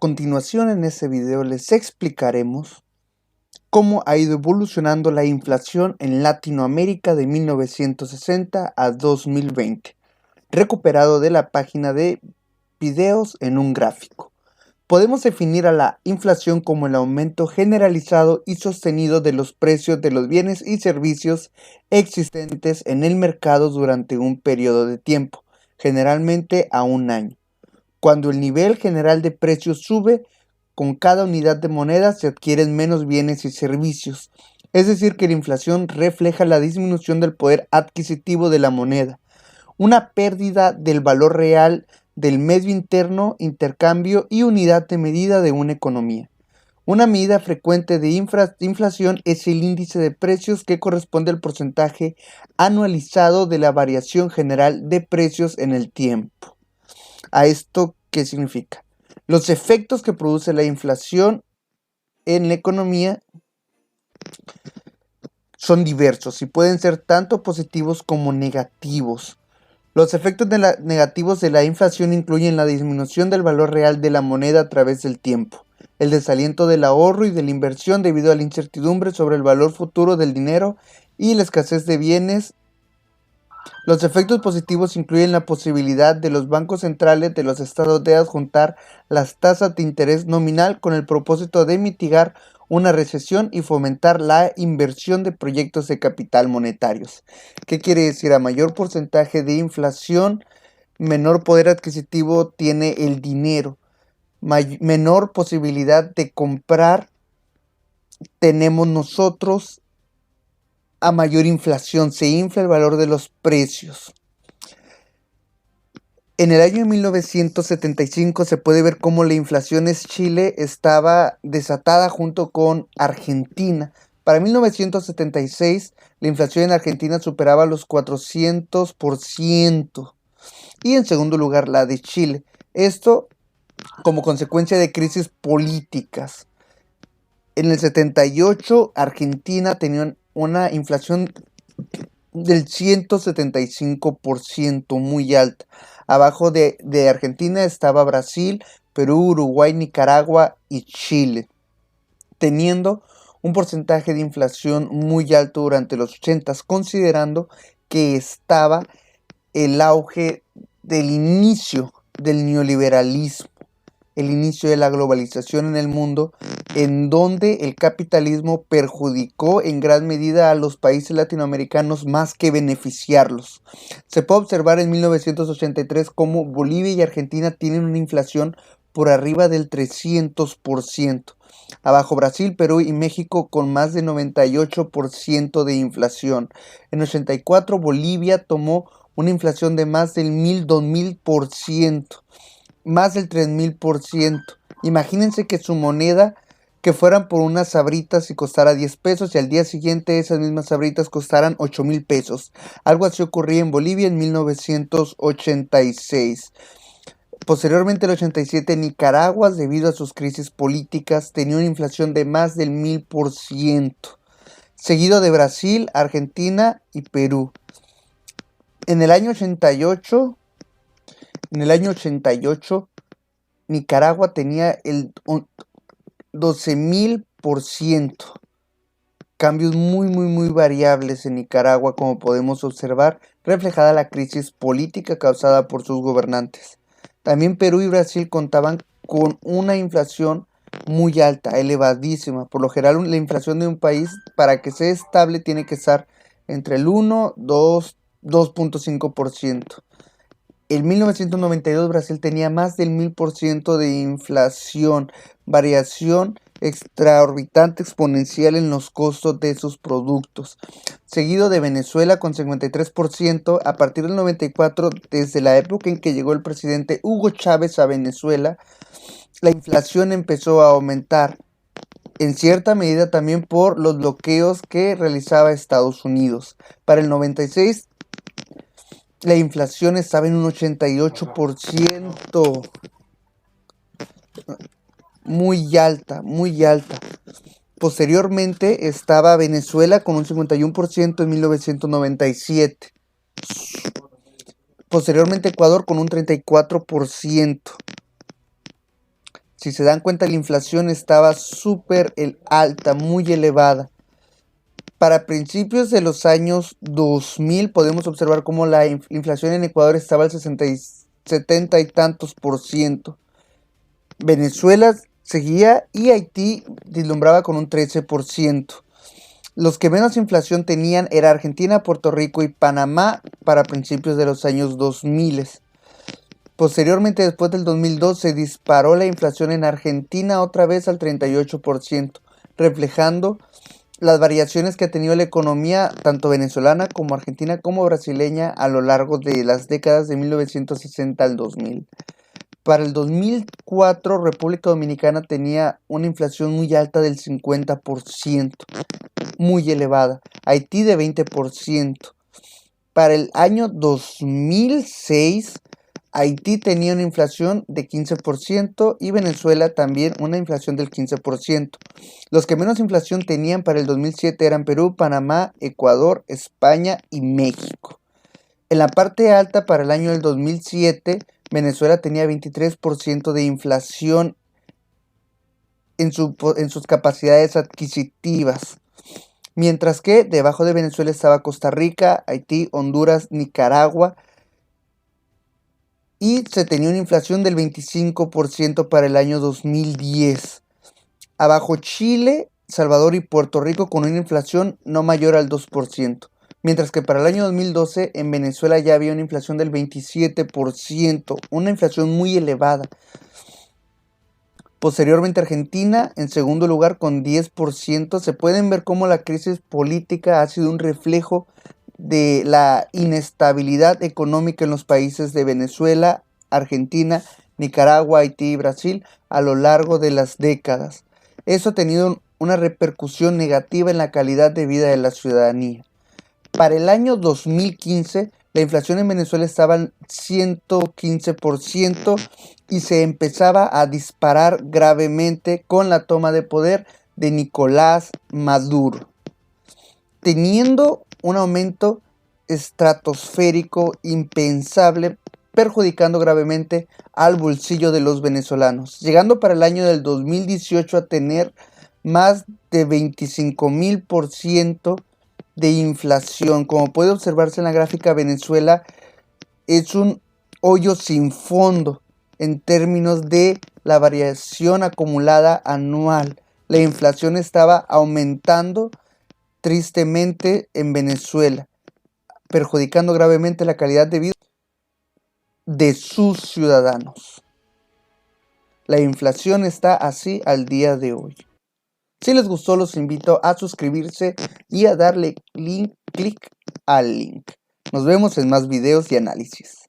continuación, en este video les explicaremos cómo ha ido evolucionando la inflación en Latinoamérica de 1960 a 2020, recuperado de la página de videos en un gráfico. Podemos definir a la inflación como el aumento generalizado y sostenido de los precios de los bienes y servicios existentes en el mercado durante un periodo de tiempo, generalmente a un año. Cuando el nivel general de precios sube, con cada unidad de moneda se adquieren menos bienes y servicios. Es decir, que la inflación refleja la disminución del poder adquisitivo de la moneda, una pérdida del valor real del medio interno, intercambio y unidad de medida de una economía. Una medida frecuente de inflación es el índice de precios, que corresponde al porcentaje anualizado de la variación general de precios en el tiempo. ¿A esto qué significa? Los efectos que produce la inflación en la economía son diversos y pueden ser tanto positivos como negativos. Los efectos negativos de la inflación incluyen la disminución del valor real de la moneda a través del tiempo, el desaliento del ahorro y de la inversión debido a la incertidumbre sobre el valor futuro del dinero y la escasez de bienes. Los efectos positivos incluyen la posibilidad de los bancos centrales de los estados de adjuntar las tasas de interés nominal con el propósito de mitigar una recesión y fomentar la inversión de proyectos de capital monetarios. ¿Qué quiere decir? A mayor porcentaje de inflación, menor poder adquisitivo tiene el dinero, menor posibilidad de comprar tenemos nosotros. A mayor inflación se infla el valor de los precios. En el año 1975 se puede ver cómo la inflación en Chile estaba desatada junto con Argentina. Para 1976 la inflación en Argentina superaba los 400% y en segundo lugar la de Chile. Esto como consecuencia de crisis políticas. En el 78 Argentina tenía una inflación del 175%, muy alta. Abajo de Argentina estaba Brasil, Perú, Uruguay, Nicaragua y Chile, teniendo un porcentaje de inflación muy alto durante los 80, considerando que estaba el auge del inicio del neoliberalismo, el inicio de la globalización en el mundo, en donde el capitalismo perjudicó en gran medida a los países latinoamericanos más que beneficiarlos. Se puede observar en 1983 cómo Bolivia y Argentina tienen una inflación por arriba del 300%. Abajo Brasil, Perú y México con más de 98% de inflación. En 84 Bolivia tomó una inflación de más del 2000%. Más del 3000%. Imagínense que su moneda, que fueran por unas sabritas y costara 10 pesos y al día siguiente esas mismas sabritas costaran 8000 pesos. Algo así ocurría en Bolivia en 1986. Posteriormente, en el 87, Nicaragua, debido a sus crisis políticas, tenía una inflación de más del 1000%, seguido de Brasil, Argentina y Perú. En el año 88, Nicaragua tenía el 12000%. Cambios muy variables en Nicaragua, como podemos observar, reflejada la crisis política causada por sus gobernantes. También Perú y Brasil contaban con una inflación muy alta, elevadísima. Por lo general, la inflación de un país, para que sea estable, tiene que estar entre el 1, 2, 2.5%. En 1992 Brasil tenía más del 1000% de inflación, variación extraorbitante exponencial en los costos de sus productos. Seguido de Venezuela con 53%, a partir del 94, desde la época en que llegó el presidente Hugo Chávez a Venezuela, la inflación empezó a aumentar, en cierta medida también por los bloqueos que realizaba Estados Unidos. Para el 96, la inflación estaba en un 88%. Muy alta. Posteriormente estaba Venezuela con un 51% en 1997. Posteriormente Ecuador con un 34%. Si se dan cuenta, la inflación estaba súper alta, muy elevada. Para principios de los años 2000 podemos observar cómo la inflación en Ecuador estaba al 70 y tantos por ciento. Venezuela seguía y Haití deslumbraba con un 13%. Los que menos inflación tenían era Argentina, Puerto Rico y Panamá para principios de los años 2000. Posteriormente, después del 2002, se disparó la inflación en Argentina otra vez al 38%, reflejando las variaciones que ha tenido la economía tanto venezolana como argentina como brasileña a lo largo de las décadas de 1960 al 2000. Para el 2004, República Dominicana tenía una inflación muy alta del 50%, muy elevada. Haití de 20%. Para el año 2006, Haití tenía una inflación de 15% y Venezuela también una inflación del 15%. Los que menos inflación tenían para el 2007 eran Perú, Panamá, Ecuador, España y México. En la parte alta para el año del 2007, Venezuela tenía 23% de inflación en sus capacidades adquisitivas. Mientras que debajo de Venezuela estaba Costa Rica, Haití, Honduras, Nicaragua. Y se tenía una inflación del 25% para el año 2010. Abajo Chile, Salvador y Puerto Rico con una inflación no mayor al 2%. Mientras que para el año 2012 en Venezuela ya había una inflación del 27%, una inflación muy elevada. Posteriormente Argentina en segundo lugar con 10%. Se pueden ver cómo la crisis política ha sido un reflejo de la inestabilidad económica en los países de Venezuela, Argentina, Nicaragua, Haití y Brasil a lo largo de las décadas. Eso ha tenido una repercusión negativa en la calidad de vida de la ciudadanía. Para el año 2015, la inflación en Venezuela estaba al 115% y se empezaba a disparar gravemente con la toma de poder de Nicolás Maduro, teniendo un aumento estratosférico impensable, perjudicando gravemente al bolsillo de los venezolanos, llegando para el año del 2018 a tener más de 25,000% de inflación. Como puede observarse en la gráfica, Venezuela es un hoyo sin fondo en términos de la variación acumulada anual. La inflación estaba aumentando tristemente en Venezuela, perjudicando gravemente la calidad de vida de sus ciudadanos. La inflación está así al día de hoy. Si les gustó, los invito a suscribirse y a darle clic al link. Nos vemos en más videos y análisis.